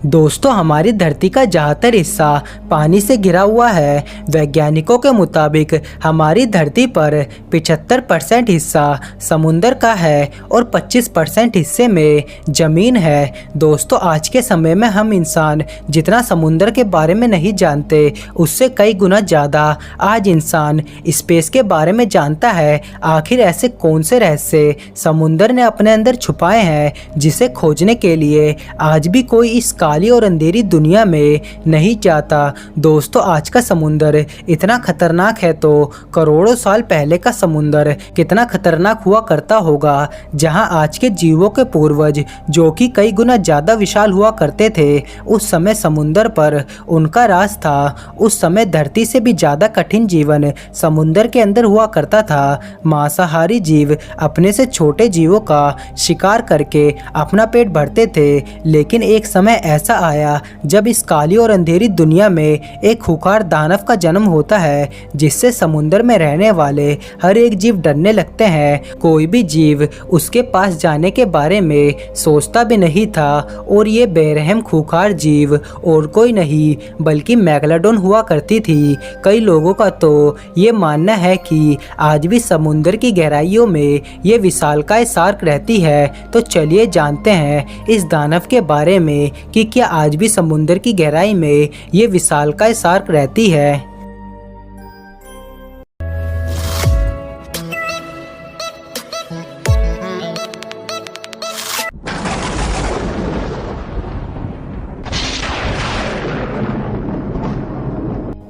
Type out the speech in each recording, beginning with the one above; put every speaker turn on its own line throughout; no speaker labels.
दोस्तों, हमारी धरती का ज़्यादातर हिस्सा पानी से घिरा हुआ है। वैज्ञानिकों के मुताबिक हमारी धरती पर 75% हिस्सा समुंदर का है और 25% हिस्से में ज़मीन है। दोस्तों, आज के समय में हम इंसान जितना समुंदर के बारे में नहीं जानते, उससे कई गुना ज़्यादा आज इंसान स्पेस के बारे में जानता है। आखिर ऐसे कौन से रहस्य समुंदर ने अपने अंदर छुपाए हैं, जिसे खोजने के लिए आज भी कोई इस काली और अंधेरी दुनिया में नहीं जाता। दोस्तों, आज का समुंदर इतना खतरनाक है तो करोड़ों साल पहले का समुंदर कितना खतरनाक हुआ करता होगा। जहां आज के जीवों के पूर्वज, जो कि कई गुना ज़्यादा विशाल हुआ करते थे, उस समय समुंदर पर उनका राज था। उस समय धरती से भी ज़्यादा कठिन जीवन समुंदर के अंदर हुआ करता था। मांसाहारी जीव अपने से छोटे जीवों का शिकार करके अपना पेट भरते थे, लेकिन एक समय ऐसा आया जब इस काली और अंधेरी दुनिया में एक खूंखार दानव का जन्म होता है, जिससे समुंदर में रहने वाले हर एक जीव डरने लगते हैं। कोई भी जीव उसके पास जाने के बारे में सोचता भी नहीं था, और ये बेरहम खूंखार जीव और कोई नहीं बल्कि मेगालोडॉन हुआ करती थी। कई लोगों का तो ये मानना है कि आज भी समुंदर की गहराइयों में ये विशालकाय शार्क रहती है। तो चलिए जानते हैं इस दानव के बारे में कि क्या आज भी समुंदर की गहराई में ये विशालकाय शार्क रहती है।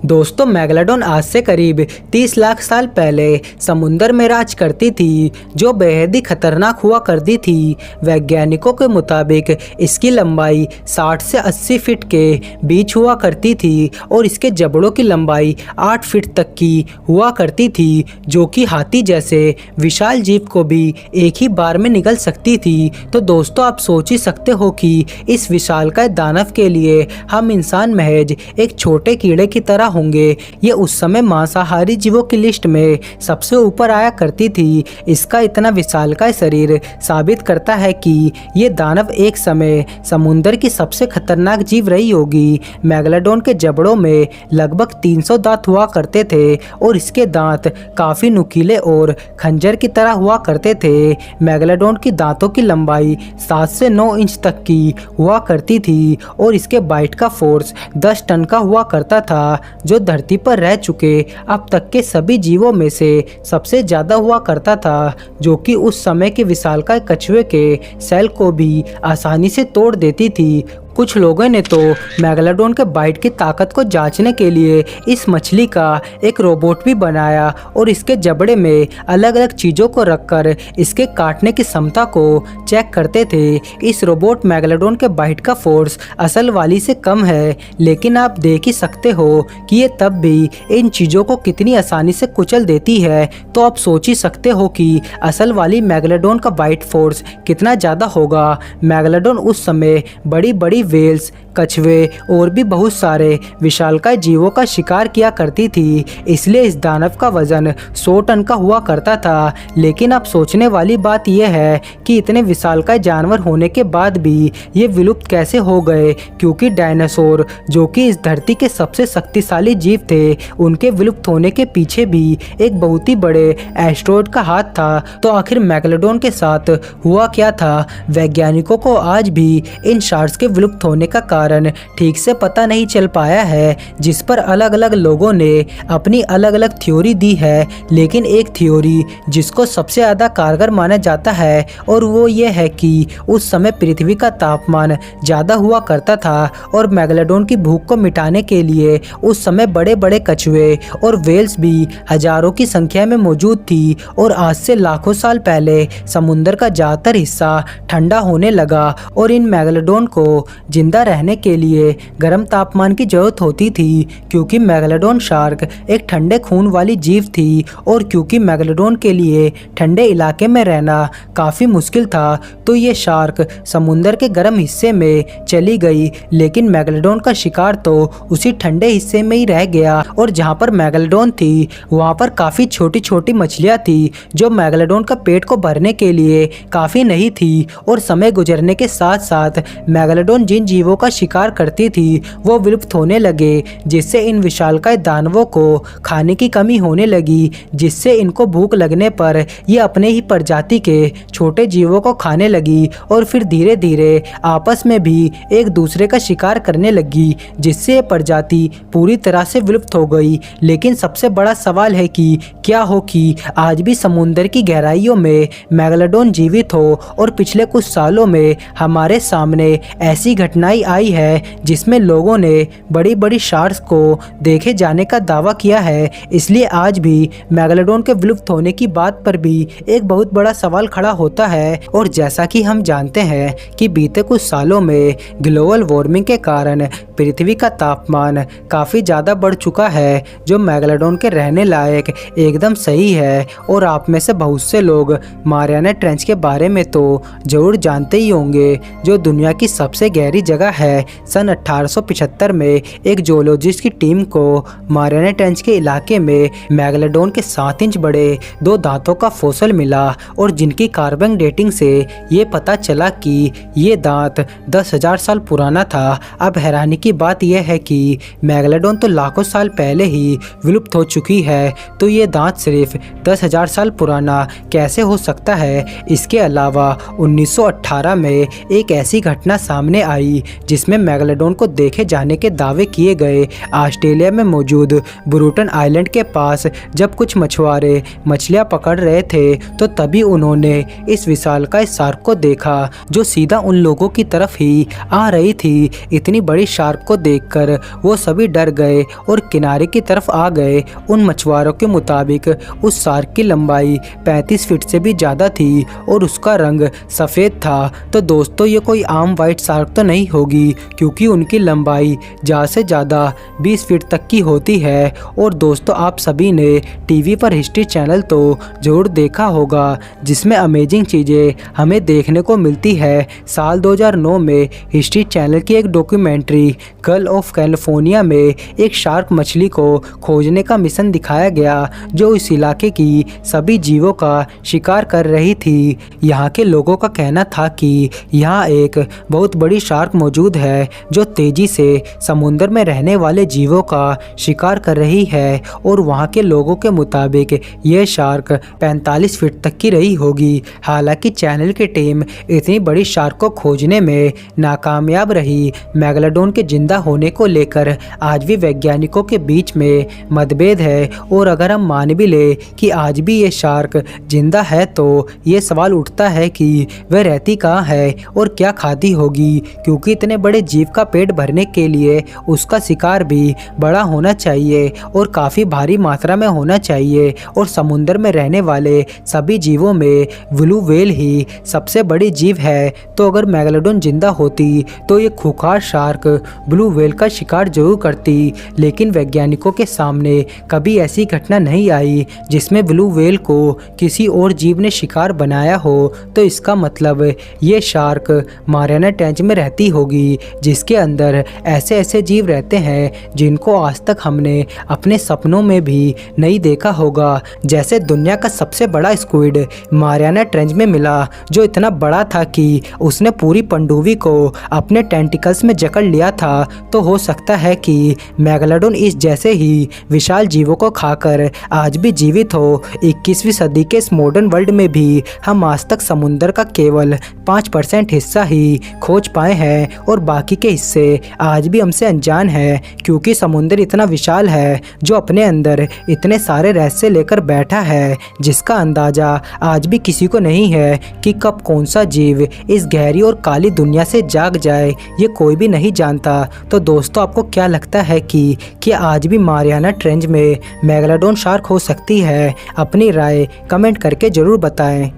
दोस्तों, मेगालोडॉन आज से करीब 30 लाख साल पहले समुंदर में राज करती थी, जो बेहद ही खतरनाक हुआ करती थी। वैज्ञानिकों के मुताबिक इसकी लंबाई 60 से 80 फीट के बीच हुआ करती थी और इसके जबड़ों की लंबाई 8 फीट तक की हुआ करती थी, जो कि हाथी जैसे विशाल जीव को भी एक ही बार में निगल सकती थी। तो दोस्तों, आप सोच ही सकते हो कि इस विशालकाय दानव के लिए हम इंसान महज एक छोटे कीड़े की तरह होंगे। ये उस समय मांसाहारी जीवों की लिस्ट में सबसे ऊपर आया करती थी। इसका इतना विशालकाय शरीर साबित करता है कि ये दानव एक समय समुंदर की सबसे खतरनाक जीव रही होगी। मेगालोडॉन के जबड़ों में लगभग 300 दांत हुआ करते थे और इसके दांत काफी नुकीले और खंजर की तरह हुआ करते थे। मेगालोडॉन की दांतों की लंबाई 7 से 9 इंच तक की हुआ करती थी और इसके बाइट का फोर्स 10 टन का हुआ करता था, जो धरती पर रह चुके अब तक के सभी जीवों में से सबसे ज्यादा हुआ करता था, जो कि उस समय के विशालकाय कछुए के सेल को भी आसानी से तोड़ देती थी। कुछ लोगों ने तो मेगालोडॉन के बाइट की ताकत को जांचने के लिए इस मछली का एक रोबोट भी बनाया और इसके जबड़े में अलग अलग चीज़ों को रखकर इसके काटने की क्षमता को चेक करते थे। इस रोबोट मेगालोडॉन के बाइट का फोर्स असल वाली से कम है, लेकिन आप देख ही सकते हो कि ये तब भी इन चीज़ों को कितनी आसानी से कुचल देती है। तो आप सोच ही सकते हो कि असल वाली मेगालोडॉन का बाइट फोर्स कितना ज़्यादा होगा। मेगालोडॉन उस समय बड़ी बड़ी वेल्स, कछुए और भी बहुत सारे विशालकाय जीवों का शिकार किया करती थी, इसलिए इस दानव का वजन 100 टन का हुआ करता था। लेकिन अब सोचने वाली बात यह है कि इतने विशालकाय जानवर होने के बाद भी ये विलुप्त कैसे हो गए, क्योंकि डायनासोर, जो कि इस धरती के सबसे शक्तिशाली जीव थे, उनके विलुप्त होने के पीछे भी एक बहुत ही बड़े एस्टेरॉयड का हाथ था। तो आखिर मेगालोडॉन के साथ हुआ क्या था? वैज्ञानिकों को आज भी इन शार्क्स के विलुप्त होने का कारण ठीक से पता नहीं चल पाया है, जिस पर अलग अलग लोगों ने अपनी अलग अलग थ्योरी दी है। लेकिन एक थ्योरी जिसको सबसे ज़्यादा कारगर माना जाता है, और वो ये है कि उस समय पृथ्वी का तापमान ज़्यादा हुआ करता था और मेगालोडॉन की भूख को मिटाने के लिए उस समय बड़े बड़े कछुए और वेल्स भी हजारों की संख्या में मौजूद थी। और आज से लाखों साल पहले समुंदर का ज़्यादातर हिस्सा ठंडा होने लगा और इन मेगालोडॉन को जिंदा रहने के लिए गर्म तापमान की जरूरत होती थी, क्योंकि मेगालोडॉन शार्क एक ठंडे खून वाली जीव थी। और क्योंकि मेगालोडॉन के लिए ठंडे इलाके में रहना काफ़ी मुश्किल था, तो ये शार्क समुंदर के गर्म हिस्से में चली गई। लेकिन मेगालोडॉन का शिकार तो उसी ठंडे हिस्से में ही रह गया, और जहाँ पर मेगालोडॉन थी वहाँ पर काफ़ी छोटी छोटी मछलियाँ थी, जो मेगालोडॉन का पेट को भरने के लिए काफ़ी नहीं थी। और समय गुजरने के साथ साथ मेगालोडॉन जिन जिन जीवों का शिकार करती थी वो विलुप्त होने लगे, जिससे इन विशालकाय दानवों को खाने की कमी होने लगी, जिससे इनको भूख लगने पर ये अपने ही प्रजाति के छोटे जीवों को खाने लगी और फिर धीरे धीरे आपस में भी एक दूसरे का शिकार करने लगी, जिससे ये प्रजाति पूरी तरह से विलुप्त हो गई। लेकिन सबसे बड़ा सवाल है कि क्या हो कि आज भी समुद्र की गहराइयों में मेगालोडॉन जीवित हो, और पिछले कुछ सालों में हमारे सामने ऐसी घटनाएं आई है जिसमें लोगों ने बड़ी बड़ी शार्क्स को देखे जाने का दावा किया है। इसलिए आज भी मेगालोडॉन के विलुप्त होने की बात पर भी एक बहुत बड़ा सवाल खड़ा होता है। और जैसा कि हम जानते हैं कि बीते कुछ सालों में ग्लोबल वार्मिंग के कारण पृथ्वी का तापमान काफ़ी ज़्यादा बढ़ चुका है, जो मेगालोडॉन के रहने लायक एकदम सही है। और आप में से बहुत से लोग मारियाना ट्रेंच के बारे में तो ज़रूर जानते ही होंगे, जो दुनिया की सबसे गहरी जगह है। सन 1875 में एक जियोलॉजिस्ट की टीम को मारियाना ट्रेंच के इलाके में मेगालोडॉन के 7 इंच बड़े 2 दांतों का फॉसिल मिला, और जिनकी कार्बन डेटिंग से ये पता चला कि ये दांत 10,000 साल पुराना था। अब हैरानी की बात यह है कि मेगालोडॉन तो लाखों साल पहले ही विलुप्त हो चुकी है, तो ये दांत सिर्फ 10,000 साल पुराना कैसे हो सकता है। इसके अलावा 1918 में एक ऐसी घटना सामने आई जिसमें मेगालोडॉन को देखे जाने के दावे किए गए। ऑस्ट्रेलिया में मौजूद ब्रूटन आइलैंड के पास जब कुछ मछुआरे मछलियां पकड़ रहे थे, तो तभी उन्होंने इस विशालकाय शार्क को देखा जो सीधा उन लोगों की तरफ ही आ रही थी। इतनी बड़ी शार्क को देखकर वो सभी डर गए और किनारे की तरफ आ गए। उन मछुआरों के मुताबिक उस शार्क की लंबाई 35 फीट से भी ज़्यादा थी और उसका रंग सफ़ेद था। तो दोस्तों, ये कोई आम वाइट शार्क तो नहीं होगी, क्योंकि उनकी लंबाई ज़्यादा से ज़्यादा 20 फीट तक की होती है। और दोस्तों, आप सभी ने टीवी पर हिस्ट्री चैनल तो ज़रूर देखा होगा, जिसमें अमेजिंग चीज़ें हमें देखने को मिलती है। साल 2009 में हिस्ट्री चैनल की एक डॉक्यूमेंट्री गल्फ ऑफ कैलिफोर्निया में एक शार्क मछली को खोजने का मिशन दिखाया गया, जो इस इलाके की सभी जीवों का शिकार कर रही थी। यहाँ के लोगों का कहना था कि यहाँ एक बहुत बड़ी शार्क मौजूद है जो तेजी से समुद्र में रहने वाले जीवों का शिकार कर रही है, और वहाँ के लोगों के मुताबिक ये शार्क 45 फीट तक की रही होगी। हालांकि चैनल की टीम इतनी बड़ी शार्क को खोजने में नाकामयाब रही। मेगालोडॉन के जिंदा होने को लेकर आज भी वैज्ञानिकों के बीच में मतभेद है, और अगर हम मान भी ले कि आज भी ये शार्क जिंदा है, तो ये सवाल उठता है कि वह रहती कहाँ है और क्या खाती होगी, क्योंकि इतने बड़े जीव का पेट भरने के लिए उसका शिकार भी बड़ा होना चाहिए और काफ़ी भारी मात्रा में होना चाहिए। और समुद्र में रहने वाले सभी जीवों में ब्लू व्हेल ही सबसे बड़ी जीव है। तो अगर मेगालोडॉन जिंदा होती तो ये खूंखार शार्क ब्लू व्हेल का शिकार जरूर करती, लेकिन वैज्ञानिकों के सामने कभी ऐसी घटना नहीं आई जिसमें ब्लू व्हेल को किसी और जीव ने शिकार बनाया हो। तो इसका मतलब ये शार्क मारियाना ट्रेंच में रहती होगी, जिसके अंदर ऐसे ऐसे जीव रहते हैं जिनको आज तक हमने अपने सपनों में भी नहीं देखा होगा। जैसे दुनिया का सबसे बड़ा स्क्विड मारियाना ट्रेंच में मिला, जो इतना बड़ा था कि उसने पूरी पनडुब्बी को अपने टेंटिकल्स में जकड़ लिया था। तो हो सकता है कि मेगालोडॉन इस जैसे ही विशाल जीवों को खाकर आज भी जीवित हो। 21वीं सदी के इस मॉडर्न वर्ल्ड में भी हम आज तक समुद्र का केवल 5% हिस्सा ही खोज पाए हैं, और बाकी के हिस्से आज भी हमसे अनजान है, क्योंकि समुद्र इतना विशाल है जो अपने अंदर इतने सारे रहस्य लेकर बैठा है, जिसका अंदाज़ा आज भी किसी को नहीं है कि कब कौन सा जीव इस गहरी और काली दुनिया से जाग जाए, ये कोई भी नहीं जानता। तो दोस्तों, आपको क्या लगता है कि आज भी मारियाना ट्रेंच में मेगालोडॉन शार्क हो सकती है? अपनी राय कमेंट करके ज़रूर बताएं।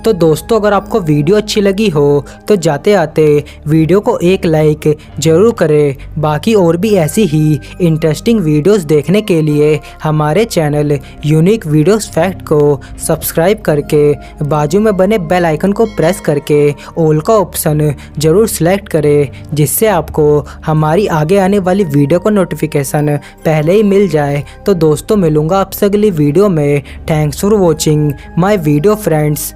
तो दोस्तों, अगर आपको वीडियो अच्छी लगी हो तो जाते आते वीडियो को एक लाइक ज़रूर करें। बाकी और भी ऐसी ही इंटरेस्टिंग वीडियोस देखने के लिए हमारे चैनल यूनिक वीडियोस फैक्ट को सब्सक्राइब करके बाजू में बने बेल आइकन को प्रेस करके ऑल का ऑप्शन ज़रूर सेलेक्ट करें, जिससे आपको हमारी आगे आने वाली वीडियो का नोटिफिकेशन पहले ही मिल जाए। तो दोस्तों, मिलूँगा आपसे अगली वीडियो में। Thanks for watching my video friends.